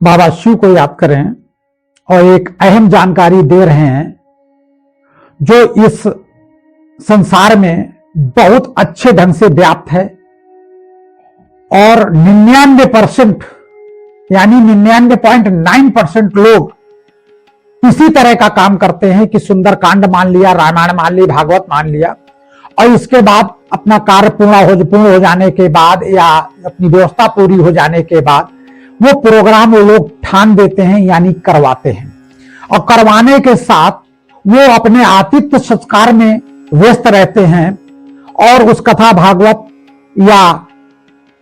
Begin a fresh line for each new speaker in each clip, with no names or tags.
बाबा शिव को याद करें और एक अहम जानकारी दे रहे हैं जो इस संसार में बहुत अच्छे ढंग से व्याप्त है और 99% यानी 99.9% लोग इसी तरह का काम करते हैं कि सुंदरकांड मान लिया, रामायण मान ली, भागवत मान लिया और इसके बाद अपना कार्य पूर्ण हो जाने के बाद या अपनी व्यवस्था पूरी हो जाने के बाद वो प्रोग्राम वो लोग ठान देते हैं यानी करवाते हैं और करवाने के साथ वो अपने आतिथ्य संस्कार में व्यस्त रहते हैं और उस कथा भागवत या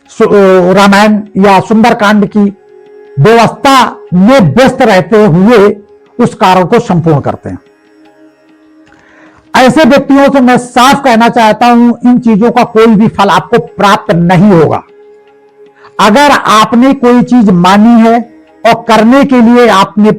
रामायण या सुंदरकांड की व्यवस्था में व्यस्त रहते हुए उस कार्य को संपूर्ण करते हैं। ऐसे व्यक्तियों से मैं साफ कहना चाहता हूं, इन चीजों का कोई भी फल आपको प्राप्त नहीं होगा। अगर आपने कोई चीज मानी है और करने के लिए आपने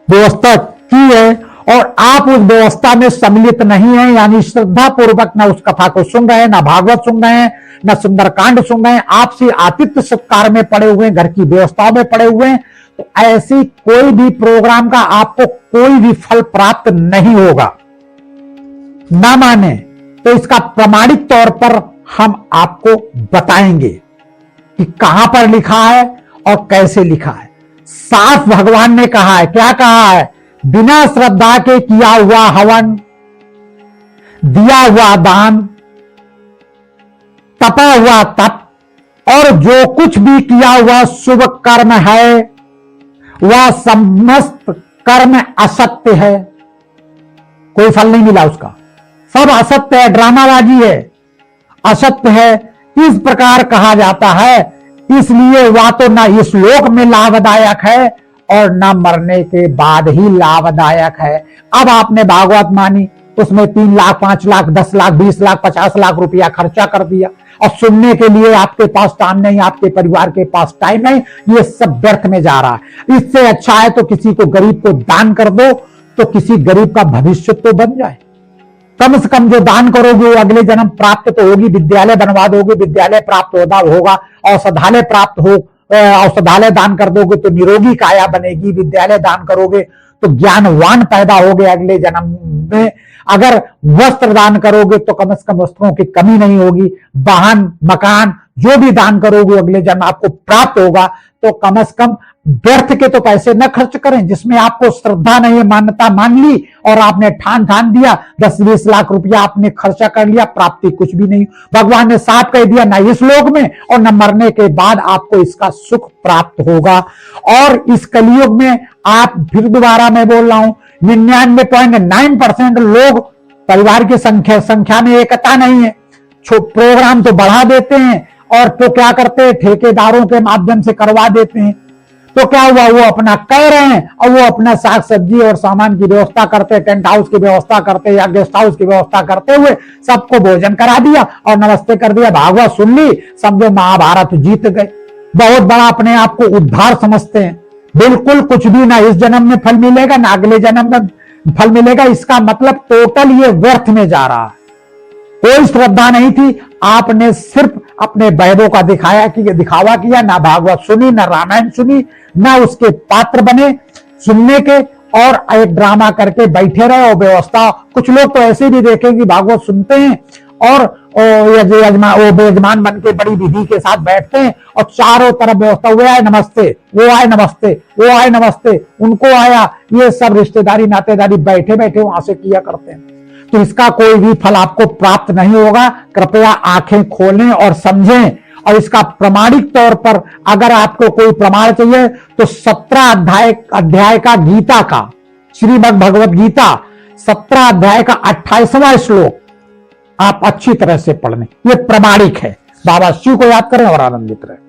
व्यवस्था की है और आप उस व्यवस्था में सम्मिलित नहीं है, यानी श्रद्धा पूर्वक ना उस कथा को सुन रहे हैं, ना भागवत सुन रहे हैं, ना सुंदरकांड सुन रहे हैं, आपसे आतिथ्य सत्कार में पड़े हुए हैं, घर की व्यवस्थाओं में पड़े हुए हैं, तो ऐसी कोई भी प्रोग्राम का आपको कोई भी फल प्राप्त नहीं होगा। ना माने तो इसका प्रमाणिक तौर पर हम आपको बताएंगे कि कहां पर लिखा है और कैसे लिखा है। साफ भगवान ने कहा है, क्या कहा है? बिना श्रद्धा के किया हुआ हवन, दिया हुआ दान, तपा हुआ तप और जो कुछ भी किया हुआ शुभ कर्म है वह समस्त कर्म असत्य है, कोई फल नहीं मिला उसका, सब असत्य है, ड्रामाबाजी है, असत्य है। इस प्रकार कहा जाता है, इसलिए वह तो ना इस लोक में लाभदायक है और ना मरने के बाद ही लाभदायक है। अब आपने भागवत मानी, उसमें 3 लाख 5 लाख 10 लाख 20 लाख 50 लाख रुपया खर्चा कर दिया और सुनने के लिए आपके पास टाइम नहीं, आपके परिवार के पास टाइम नहीं, ये सब व्यर्थ में जा रहा है। इससे अच्छा है तो किसी को गरीब को दान कर दो, तो किसी गरीब का भविष्य तो बन जाए। कम से कम जो दान करोगे वो अगले जन्म प्राप्त तो होगी, विद्यालय बनवा दोगे विद्यालय प्राप्त होगा, औषधालय प्राप्त हो, औषधालय दान कर दोगे तो निरोगी काया बनेगी, विद्यालय दान करोगे तो ज्ञानवान पैदा होगे अगले जन्म में। अगर वस्त्र दान करोगे तो कम से कम वस्त्रों की कमी नहीं होगी, वाहन मकान जो भी दान करोगे अगले जन्म आपको प्राप्त होगा। तो कम से कम व्यर्थ के तो पैसे न खर्च करें, जिसमें आपको श्रद्धा नहीं है, मान्यता मान ली और आपने ठान दिया 10-20 लाख रुपया आपने खर्चा कर लिया, प्राप्ति कुछ भी नहीं। भगवान ने साफ कह दिया, ना इस लोक में और न मरने के बाद आपको इसका सुख प्राप्त होगा। और इस कलयुग में आप फिर दोबारा मैं बोल रहा हूं, 99.9% लोग परिवार की संख्या में एकता नहीं है, प्रोग्राम तो बढ़ा देते हैं और तो क्या करते हैं, ठेकेदारों के माध्यम से करवा देते हैं। तो क्या हुआ, वो अपना कह रहे हैं और वो अपना साग सब्जी और सामान की व्यवस्था करते, टेंट हाउस की व्यवस्था करते या गेस्ट हाउस की व्यवस्था करते हुए सबको भोजन करा दिया और नमस्ते कर दिया, भागवत सुन ली, समझो महाभारत जीत गए। बहुत बड़ा अपने आप को उद्धार समझते हैं। बिल्कुल कुछ भी ना इस जन्म में फल मिलेगा ना अगले जन्म में फल मिलेगा। इसका मतलब टोटल ये व्यर्थ में जा रहा है। कोई श्रद्धा नहीं थी, आपने सिर्फ अपने वैभव का दिखावा किया, ना भागवत सुनी, ना रामायण सुनी, ना उसके पात्र बने सुनने के और एक ड्रामा करके बैठे रहे। और व्यवस्था कुछ लोग तो ऐसे भी देखें कि भागवत सुनते हैं और यजमान बन के बड़ी विधि के साथ बैठते हैं और चारों तरफ व्यवस्था, वो आए नमस्ते, वो आए नमस्ते, वो आए नमस्ते, उनको आया, ये सब रिश्तेदारी नातेदारी बैठे बैठे वहां से किया करते हैं। तो इसका कोई भी फल आपको प्राप्त नहीं होगा। कृपया आंखें खोलें और समझें। और इसका प्रमाणिक तौर पर अगर आपको कोई प्रमाण चाहिए तो 17 अध्याय का गीता का, श्रीमद् भगवत गीता 17 अध्याय का 28वां श्लोक आप अच्छी तरह से पढ़ लें, ये प्रमाणिक है। बाबा शिव को याद करें और आनंदित रहें।